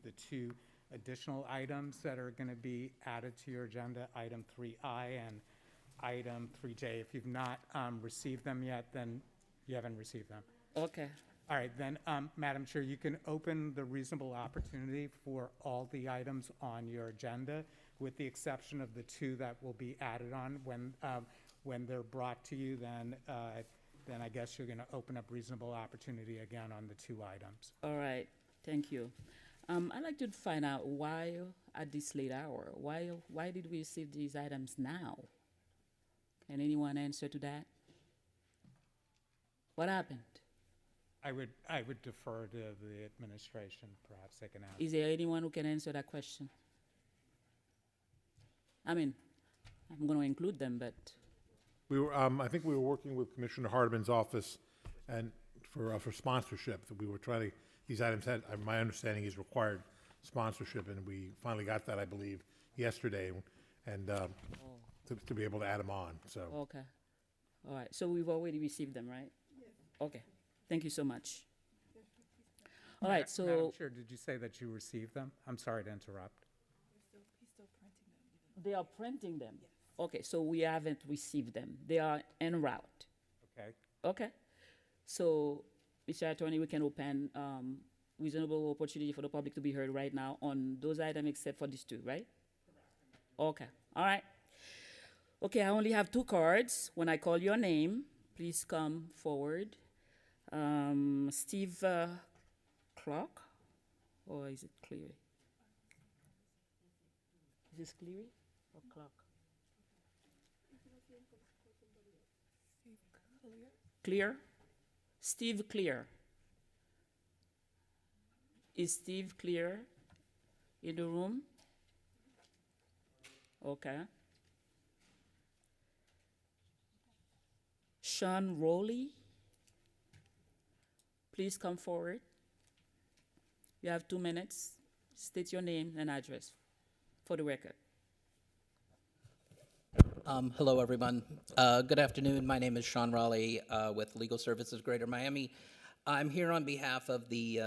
the two additional items that are going to be added to your agenda, item 3I and item 3J. If you've not received them yet, then you haven't received them. Okay. All right, then, Madam Chair, you can open the reasonable opportunity for all the items on your agenda, with the exception of the two that will be added on. When they're brought to you, then I guess you're going to open up reasonable opportunity again on the two items. All right. Thank you. I'd like to find out why at this late hour, why did we receive these items now? Can anyone answer to that? What happened? I would defer to the administration, perhaps they can answer. Is there anyone who can answer that question? I mean, I'm going to include them, but We were, I think we were working with Commissioner Hardeman's office and for sponsorship, that we were trying to, these items had, my understanding is required sponsorship, and we finally got that, I believe, yesterday, and to be able to add them on, so. okay. All right. So we've already received them, right? Yes. Okay. Thank you so much. All right. So Madam Chair, did you say that you received them? I'm sorry to interrupt. He's still printing them. they are printing them. Yes. Okay. So we haven't received them. They are en route. Okay. Okay. So, Mr. Attorney, we can open reasonable opportunity for the public to be heard right now on those items except for these two, right? Okay. All right. Okay, I only have two cards. When I call your name, please come forward. Steve Clark, or is it Cleary? Is this Cleary or Clark? Clear? Steve Clear. Is Steve Clear in the room? Okay. Sean Rowley, please come forward. You have 2 minutes. State your name and address for the record. Hello, everyone. Good afternoon. My name is Sean Raleigh with Legal Services Greater Miami. I'm here on behalf of the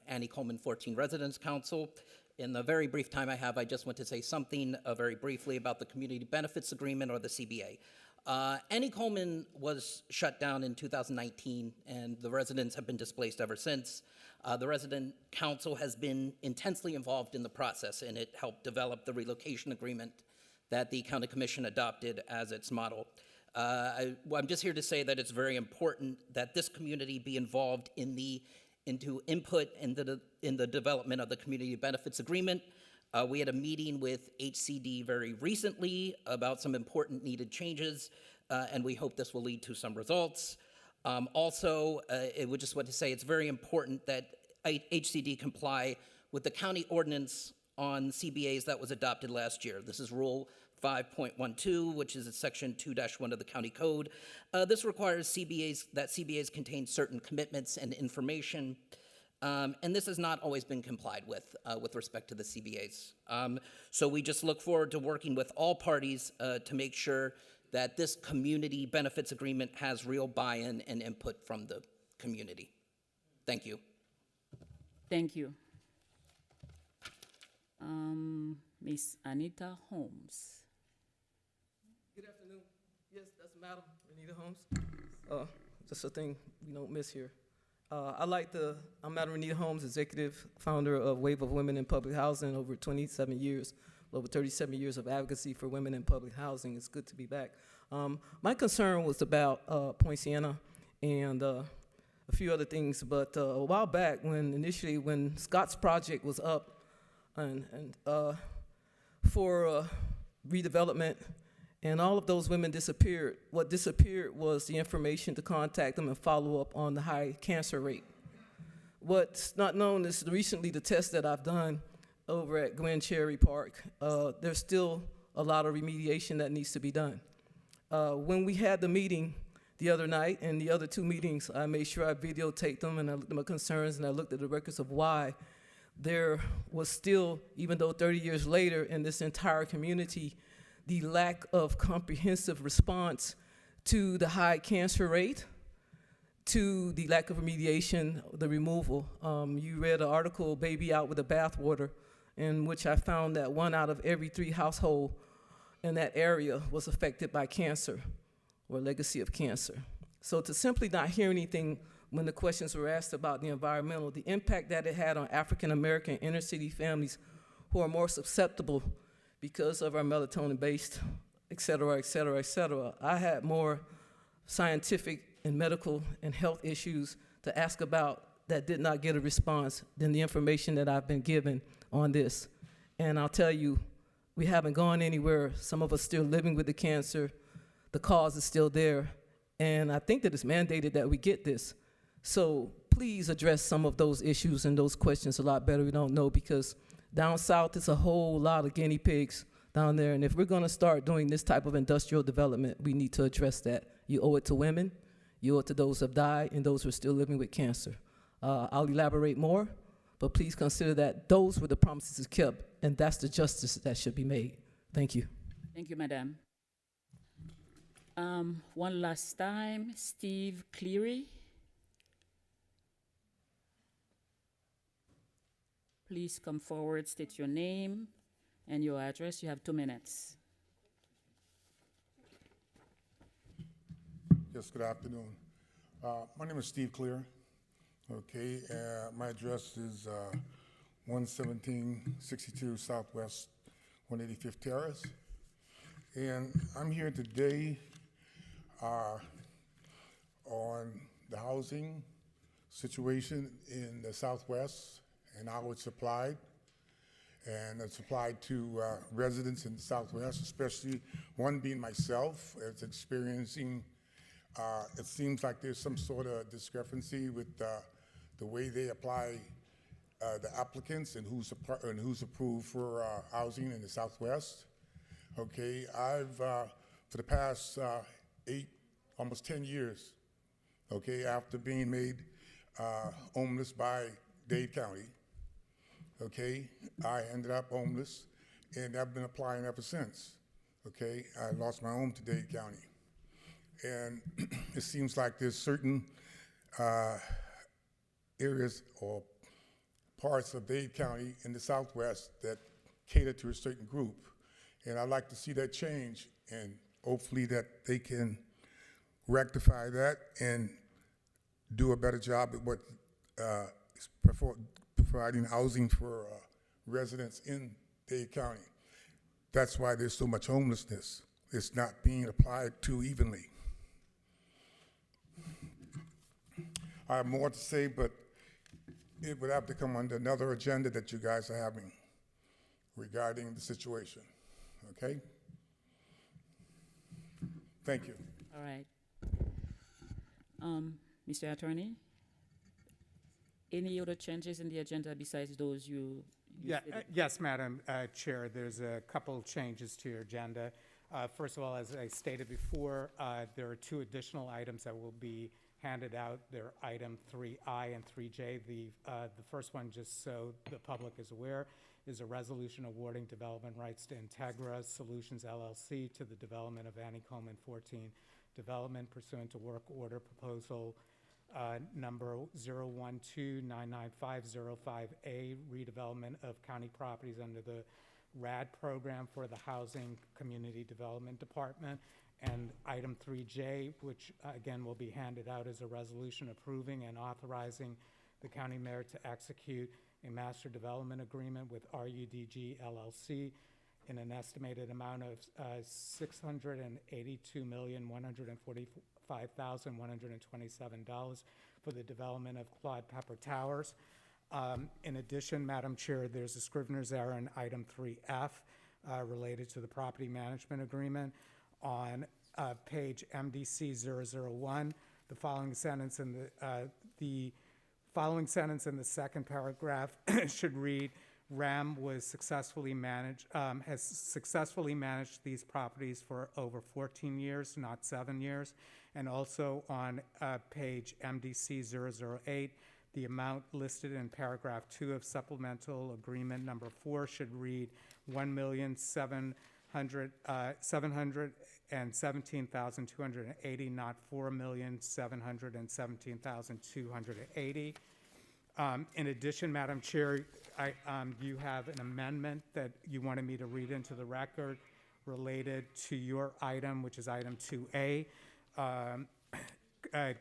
Annie Coleman 14 Residents Council. In the very brief time I have, I just want to say something very briefly about the Community Benefits Agreement, or the CBA. Annie Coleman was shut down in 2019, and the residents have been displaced ever since. The Resident Council has been intensely involved in the process, and it helped develop the relocation agreement that the County Commission adopted as its model. I'm just here to say that it's very important that this community be involved into input in the development of the Community Benefits Agreement. We had a meeting with HCD very recently about some important needed changes, and we hope this will lead to some results. Also, I would just want to say it's very important that HCD comply with the county ordinance on CBAs that was adopted last year. This is Rule 5.12, which is Section 2-1 of the County Code. This requires CBAs contain certain commitments and information, and this has not always been complied with respect to the CBAs. So we just look forward to working with all parties to make sure that this community benefits agreement has real buy-in and input from the community. Thank you. Thank you. Miss Anita Holmes. Good afternoon. Yes, that's Madam Renita Holmes. Just a thing we don't miss here. I'm Madam Renita Holmes, executive founder of Wave of Women in Public Housing, over 27 years, over 37 years of advocacy for women in public housing. It's good to be back. My concern was about Point Siena and a few other things, but a while back when Scott's project was up and for redevelopment, and all of those women disappeared. What disappeared was the information to contact them and follow up on the high cancer rate. What's not known is recently the test that I've done over at Gwen Cherry Park. There's still a lot of remediation that needs to be done. When we had the meeting the other night and the other two meetings, I made sure I videotaped them and I looked at my concerns and I looked at the records of why there was still, even though 30 years later in this entire community, the lack of comprehensive response to the high cancer rate, to the lack of remediation, the removal. You read an article, Baby Out with the Bathwater, in which I found that 1 out of every 3 households in that area was affected by cancer or legacy of cancer. So to simply not hear anything when the questions were asked about the environmental, the impact that it had on African-American inner city families who are more susceptible because of our melatonin-based, et cetera, et cetera, et cetera. I had more scientific and medical and health issues to ask about that did not get a response than the information that I've been given on this. And I'll tell you, we haven't gone anywhere. Some of us still living with the cancer. The cause is still there. And I think that it's mandated that we get this. So please address some of those issues and those questions a lot better. We don't know, because down south it's a whole lot of guinea pigs down there. And if we're gonna start doing this type of industrial development, we need to address that. You owe it to women, you owe it to those who have died, and those who are still living with cancer. I'll elaborate more, but please consider that those were the promises kept, and that's the justice that should be made. Thank you. Thank you, Madam. One last time, Steve Cleary. Please come forward, state your name and your address. You have 2 minutes. Yes, good afternoon. My name is Steve Clear. Okay, my address is 11762 Southwest 185th Terrace. And I'm here today on the housing situation in the Southwest and how it's applied. And it's applied to residents in the Southwest, especially one being myself, as experiencing, it seems like there's some sort of discrepancy with the way they apply the applicants and who's approved for housing in the Southwest. Okay, I've, for the past 8, almost 10 years, okay, after being made homeless by Dade County, okay, I ended up homeless, and I've been applying ever since, okay? I lost my home to Dade County. And it seems like there's certain areas or parts of Dade County in the Southwest that cater to a certain group. And I'd like to see that change, and hopefully that they can rectify that and do a better job at what is providing housing for residents in Dade County. That's why there's so much homelessness. It's not being applied too evenly. I have more to say, but it would have to come under another agenda that you guys are having regarding the situation, okay? Thank you. All right. Mr. Attorney, any other changes in the agenda besides those you Yeah, stated? yes, Madam Chair, there's a couple changes to your agenda. First of all, as I stated before, there are 2 additional items that will be handed out. They're item 3I and 3J. The first one, just so the public is aware, is a resolution awarding development rights to Integra Solutions LLC to the development of Annie Coleman 14 development pursuant to work order proposal number 012-99505A, redevelopment of county properties under the RAD program for the Housing Community Development Department. And item 3J, which again will be handed out as a resolution approving and authorizing the county mayor to execute a master development agreement with RUDG LLC in an estimated amount of $682,145,127 for the development of Claude Pepper Towers. In addition, Madam Chair, there's a Scrivener's error in item 3F related to the property management agreement. On page MDC 001, the following sentence in the second paragraph should read, RAM was successfully managed, has successfully managed these properties for over 14 years, not 7 years. And also on page MDC 008, the amount listed in paragraph 2 of supplemental agreement number 4 should read $717,280, not $4,717,280. In addition, Madam Chair, you have an amendment that you wanted me to read into the record related to your item, which is item 2A.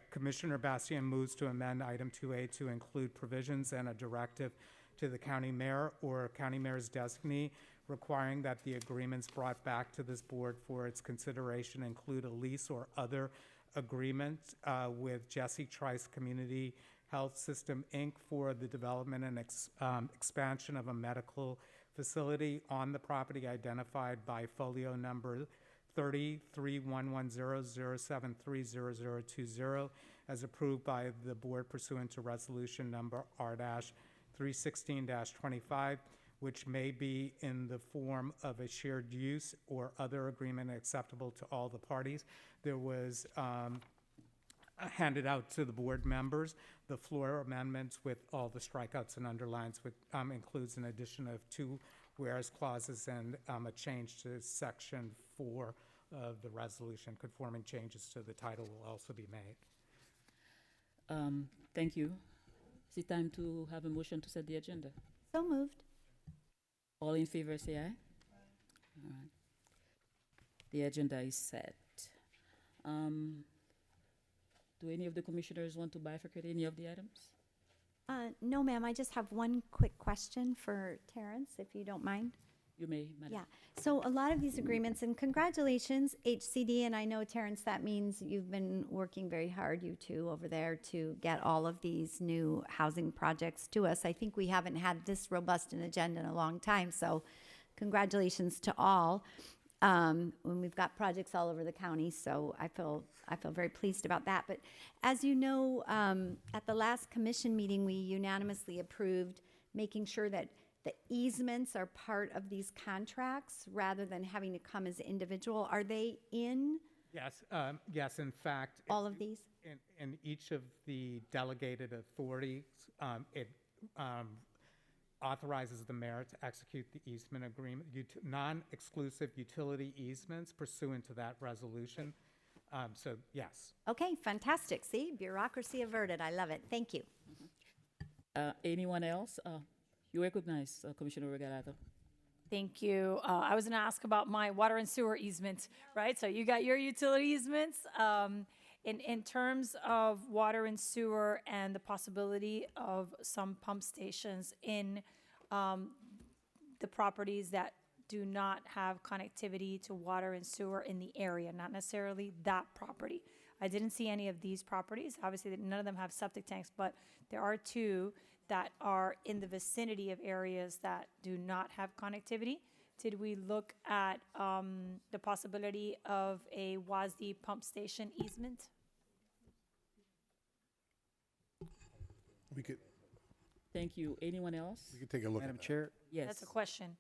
Commissioner Bastian moves to amend item 2A to include provisions and a directive to the county mayor or county mayor's designee requiring that the agreements brought back to this board for its consideration include a lease or other agreement with Jesse Trice Community Health System, Inc. for the development and expansion of a medical facility on the property identified by folio number 331100730020 as approved by the board pursuant to resolution number R-316-25, which may be in the form of a shared use or other agreement acceptable to all the parties. There was handed out to the board members. The floor amendments with all the strikeouts and underlines includes an addition of 2 whereas clauses and a change to section 4 of the resolution. Conforming changes to the title will also be made. Thank you. Is it time to have a motion to set the agenda? So moved. All in favor, say aye. All right. The agenda is set. Do any of the commissioners want to bifurcate any of the items? No, ma'am, I just have one quick question for Terrence, if you don't mind. You may, madam. Yeah, so a lot of these agreements, and congratulations, HCD, and I know, Terrence, that means you've been working very hard, you two, over there to get all of these new housing projects to us. I think we haven't had this robust an agenda in a long time, so congratulations to all. When we've got projects all over the county, so I feel very pleased about that. But as you know, at the last commission meeting, we unanimously approved making sure that the easements are part of these contracts rather than having to come as individual. Are they in Yes, yes, in fact. all of these? In each of the delegated authorities, it authorizes the mayor to execute the easement agreement, non-exclusive utility easements pursuant to that resolution. So, yes. Okay, fantastic. See, bureaucracy averted. I love it. Thank you. Anyone else? You recognize Commissioner Regalato. Thank you. I was going to ask about my water and sewer easement, right? So you got your utility easements. In terms of water and sewer and the possibility of some pump stations in the properties that do not have connectivity to water and sewer in the area, not necessarily that property. I didn't see any of these properties. Obviously, none of them have septic tanks, but there are 2 that are in the vicinity of areas that do not have connectivity. Did we look at the possibility of a WASD pump station easement? We could Thank you. Anyone else? take a look Madam at that. Chair, Yes. That's a question.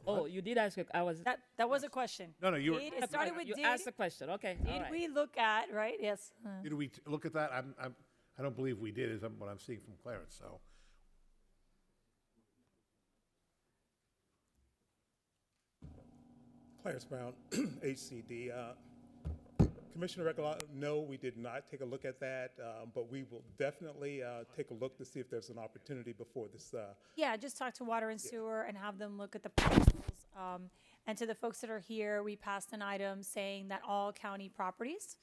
Oh, you did ask. I was. That was a question. No, you were, It started with You did. asked a question. Okay. All Did right. we look at, right? Yes. did we look at that? I don't believe we did, is what I'm seeing from Clarence, so. Clarence Brown, HCD. Commissioner Regalado, no, we did not take a look at that, but we will definitely take a look to see if there's an opportunity before this. Yeah, just talk to water and sewer and have them look at the proposals. And to the folks that are here, we passed an item saying that all county properties,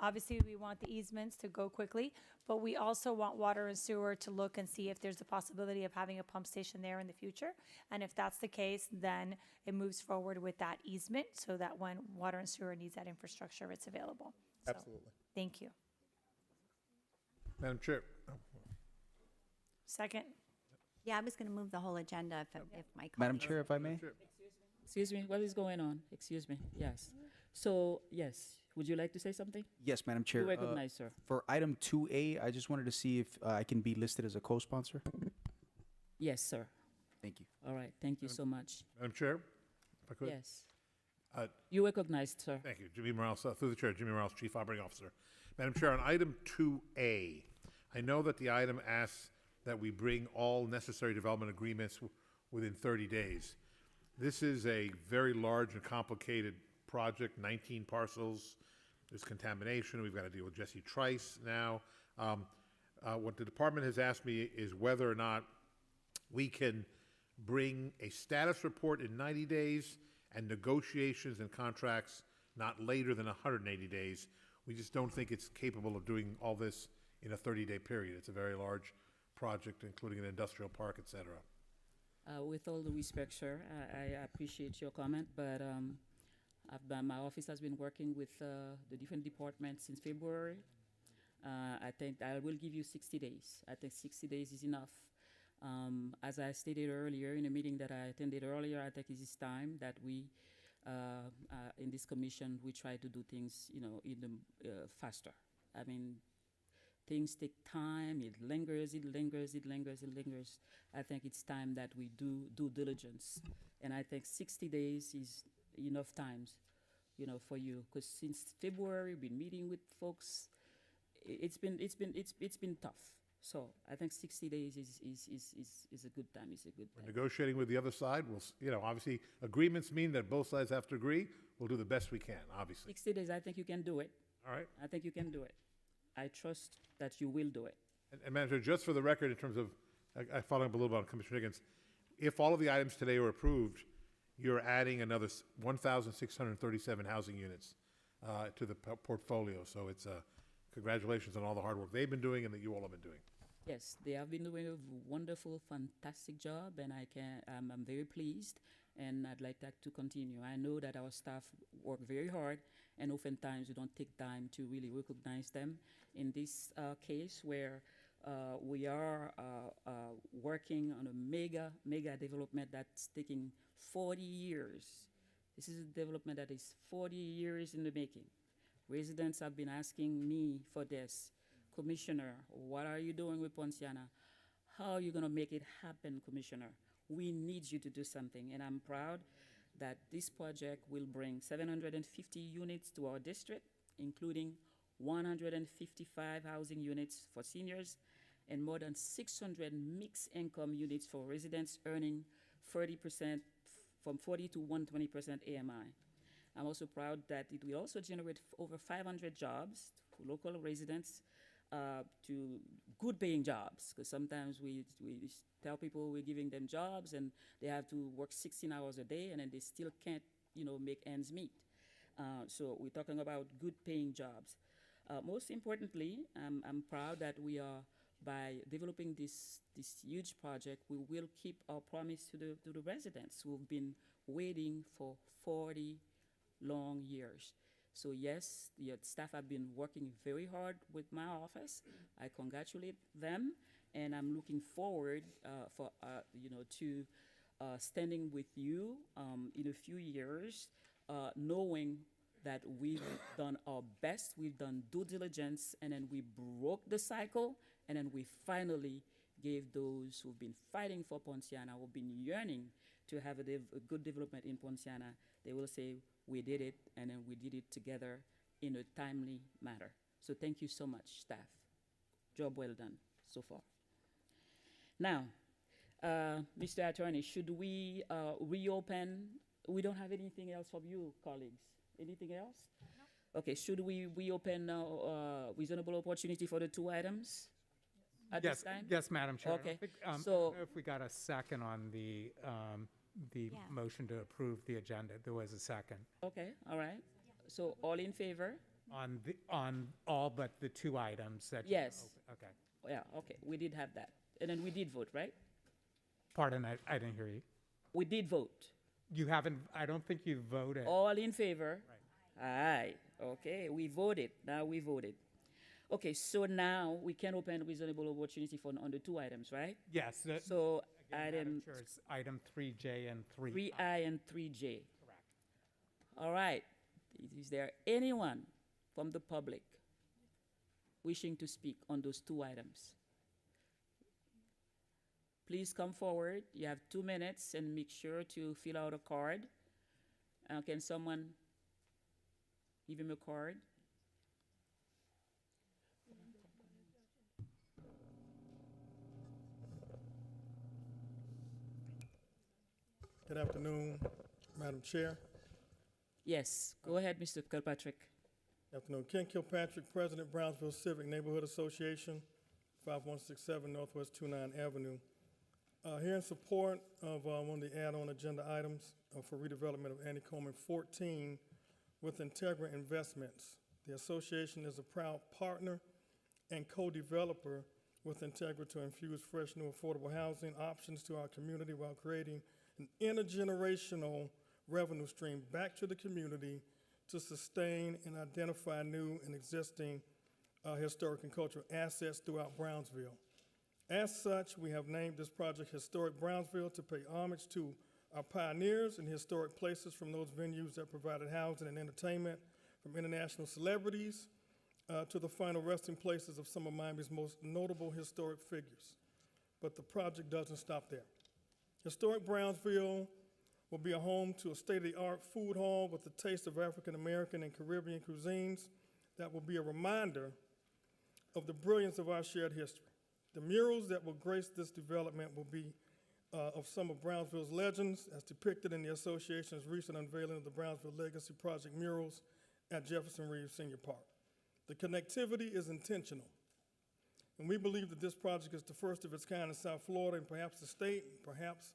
obviously we want the easements to go quickly, but we also want water and sewer to look and see if there's a possibility of having a pump station there in the future. And if that's the case, then it moves forward with that easement so that when water and sewer needs that infrastructure, it's available. So, Absolutely. thank you. Madam Chair, Second? Yeah, I was going to move the whole agenda if my Madam colleagues- Chair, if I may. Excuse me. What is going on? Excuse me. Yes. So yes. Would you like to say something? Yes, Madam Chair. You recognize, sir. For item 2A, I just wanted to see if I can be listed as a co-sponsor. Yes, sir. Thank you. All right. Thank you so much. Madam Chair, if I could. Yes. Uh, You recognized, sir. Thank you. Jimmy Morales, through the chair, Jimmy Morales, Chief Operating Officer. Madam Chair, on item 2A, I know that the item asks that we bring all necessary development agreements within 30 days. This is a very large and complicated project, 19 parcels. There's contamination. We've got to deal with Jesse Trice now. What the department has asked me is whether or not we can bring a status report in 90 days and negotiations and contracts not later than 180 days. We just don't think it's capable of doing all this in a 30-day period. It's a very large project, including an industrial park, et cetera. With all the respect, sir, I appreciate your comment, but my office has been working with the different departments since February. I think I will give you 60 days. I think 60 days is enough. As I stated earlier in a meeting that I attended earlier, I think it is time that we, in this commission, we try to do things, in the faster. I mean, things take time. It lingers. I think it's time that we do due diligence, and I think 60 days is enough times, for you. Because since February, we've been meeting with folks. It's been tough. So I think 60 days is a good time. It's a good time. We're negotiating with the other side. We'll, obviously, agreements mean that both sides have to agree. We'll do the best we can, obviously. 60 days, I think you can do it. All right. I think you can do it. I trust that you will do it. And Manager, just for the record, in terms of, following up a little bit on Commissioner Higgins, if all of the items today are approved, you're adding another 1,637 housing units to the portfolio. So it's congratulations on all the hard work they've been doing and that you all have been doing. Yes, they have been doing a wonderful, fantastic job, and I'm very pleased, and I'd like that to continue. I know that our staff work very hard, and oftentimes we don't take time to really recognize them. In this case, where we are working on a mega development that's taking 40 years. This is a development that is 40 years in the making. Residents have been asking me for this. Commissioner, what are you doing with Ponciana? How are you going to make it happen, Commissioner? We need you to do something, and I'm proud that this project will bring 750 units to our district, including 155 housing units for seniors and more than 600 mixed income units for residents earning 30%, from 40 to 120% AMI. I'm also proud that it will also generate over 500 jobs for local residents, to good paying jobs, because sometimes we tell people we're giving them jobs and they have to work 16 hours a day and then they still can't, make ends meet. So we're talking about good paying jobs. Most importantly, I'm proud that we are, by developing this huge project, we will keep our promise to the residents who've been waiting for 40 long years. So yes, your staff have been working very hard with my office. I congratulate them, and I'm looking forward to standing with you in a few years, knowing that we've done our best, we've done due diligence, and then we broke the cycle, and then we finally gave those who've been fighting for Ponciana, who've been yearning to have a good development in Ponciana, they will say, we did it, and then we did it together in a timely manner. So thank you so much, staff. Job well done so far. Now, Mr. Attorney, should we reopen? We don't have anything else from you, colleagues. Anything else? No. Okay, should we reopen reasonable opportunity for the two items at this time? Yes, Madam Chair. Okay, I don't so- know if we got a second on the Yeah. motion to approve the agenda. There was a second. Okay, all right. So all in favor? On all but the two items that. you Yes. open- Okay. Yeah, okay, we did have that. And then we did vote, right? Pardon, I didn't hear you. We did vote. You haven't, I don't think you voted. All in favor? Aye. Okay, we voted. Now we voted. Okay, so now we can open reasonable opportunity for on the two items, right? Yes. So Again, Madam item Chair, it's item 3J and 3I. 3I and 3J. Correct. All right. Is there anyone from the public wishing to speak on those two items? Please come forward. You have 2 minutes, and make sure to fill out a card. Can someone give him a card? Good afternoon, Madam Chair. Yes, go ahead, Mr. Kilpatrick. Afternoon. Ken Kilpatrick, President, Brownsville Civic Neighborhood Association, 5167 Northwest 29 Avenue. Here in support of one of the add-on agenda items for redevelopment of Annie Coleman 14 with Integra Investments. The association is a proud partner and co-developer with Integra to infuse fresh, new, affordable housing options to our community while creating an intergenerational revenue stream back to the community to sustain and identify new and existing historic and cultural assets throughout Brownsville. As such, we have named this project Historic Brownsville to pay homage to our pioneers and historic places from those venues that provided housing and entertainment, from international celebrities to the final resting places of some of Miami's most notable historic figures. But the project doesn't stop there. Historic Brownsville will be a home to a state-of-the-art food hall with the taste of African American and Caribbean cuisines that will be a reminder of the brilliance of our shared history. The murals that will grace this development will be of some of Brownsville's legends, as depicted in the association's recent unveiling of the Brownsville Legacy Project murals at Jefferson Reeves Senior Park. The connectivity is intentional, and we believe that this project is the first of its kind in South Florida and perhaps the state, and perhaps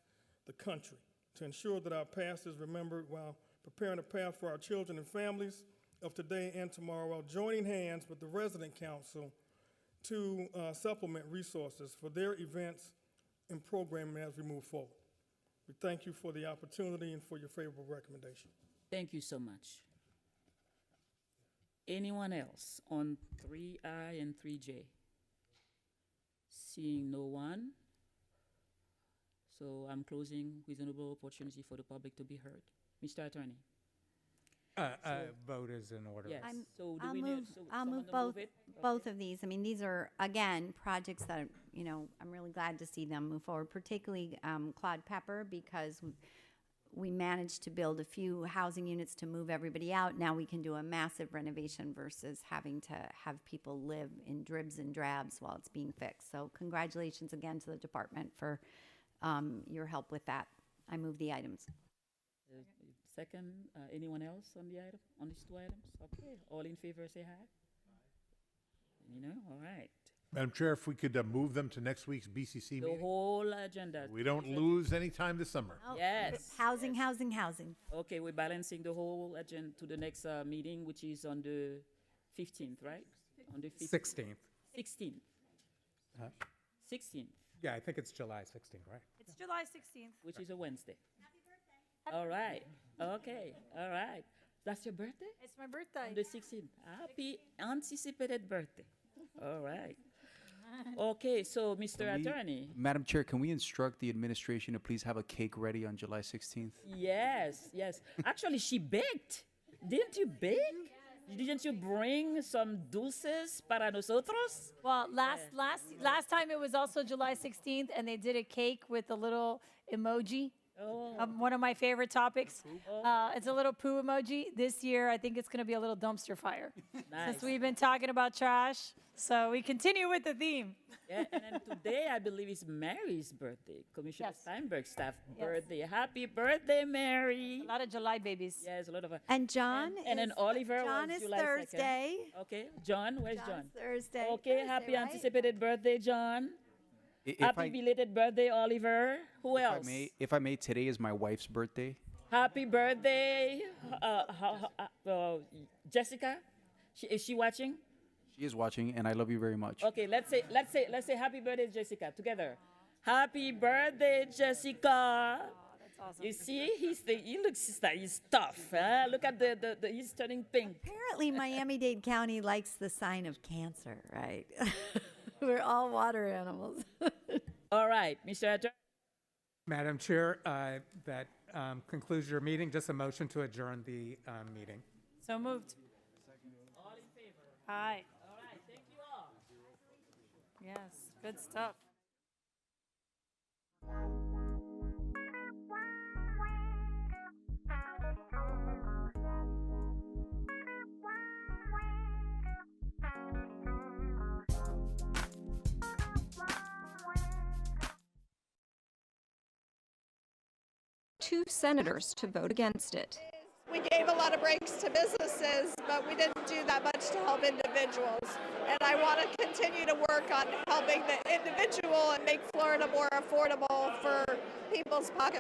the country, to ensure that our past is remembered while preparing a path for our children and families of today and tomorrow, while joining hands with the resident council to supplement resources for their events and programming as we move forward. We thank you for the opportunity and for your favorable recommendation. Thank you so much. Anyone else on 3I and 3J? Seeing no one, so I'm closing reasonable opportunity for the public to be heard. Mr. Attorney? Vote is in order. Yes. So do I'll we move, need, so I'll someone move to both, it? both of these. I mean, these are, again, projects that, you know, I'm really glad to see them move forward, particularly Claude Pepper, because we managed to build a few housing units to move everybody out. Now we can do a massive renovation versus having to have people live in dribs and drabs while it's being fixed. So congratulations again to the department for your help with that. I move the items. Second, anyone else on the item, on these two items? Okay, all in favor say aye. You know, all right. Madam Chair, if we could move them to next week's BCC The meeting, whole agenda. we don't lose any time this summer. Oh, Yes. Housing, housing, housing. Okay, we're balancing the whole agenda to the next meeting, which is on the 15th, right? On the 15th. 16th. 16th. Huh? 16th, Yeah, I think it's July 16th, right? It's July 16th. which is a Wednesday. All right. Okay. All right. That's your birthday? It's my birthday. On the 16th. Happy anticipated birthday. All right. Okay, so Mr. Can we- Attorney. Madam Chair, can we instruct the administration to please have a cake ready on July 16th? Yes, yes. Actually, she baked. Didn't you bake? Didn't you bring some dulces para nosotros? Well, last time it was also July 16th, and they did a cake with a little emoji. Oh, One of my favorite topics. It's a little poo emoji. This year, I think it's going to be a little dumpster fire. nice. Since we've been talking about trash, so we continue with the theme. Yeah, and then today, I believe, is Mary's birthday, Commissioner Yes. Steinberg's staff Yes. birthday. Happy birthday, Mary. A lot of July babies. Yes, a lot of. And John And then is, Oliver John was is July 2nd. Thursday. Okay, John, where's John? John's Thursday. Okay, Thursday, happy right? anticipated birthday, John. If Happy I, belated birthday, Oliver. Who if I else? may, if I may, today is my wife's birthday. Happy birthday, Jessica. Is she watching? She is watching, and I love you very much. Okay, let's say happy birthday, Jessica, together. Happy birthday, Jessica. That's awesome. You see, he looks like he's tough. Huh? Look at the he's turning pink. Apparently, Miami-Dade County likes the sign of Cancer, right? We're all water animals. All right, Mr. Attorney. Madam Chair, that concludes your meeting. Just a motion to adjourn the meeting. So moved. All in favor? Aye. All right, thank you all. Yes, good stuff. 2 senators to vote against it. We gave a lot of breaks to businesses, but we didn't do that much to help individuals. And I want to continue to work on helping the individual and make Florida more affordable for people's pocketbooks.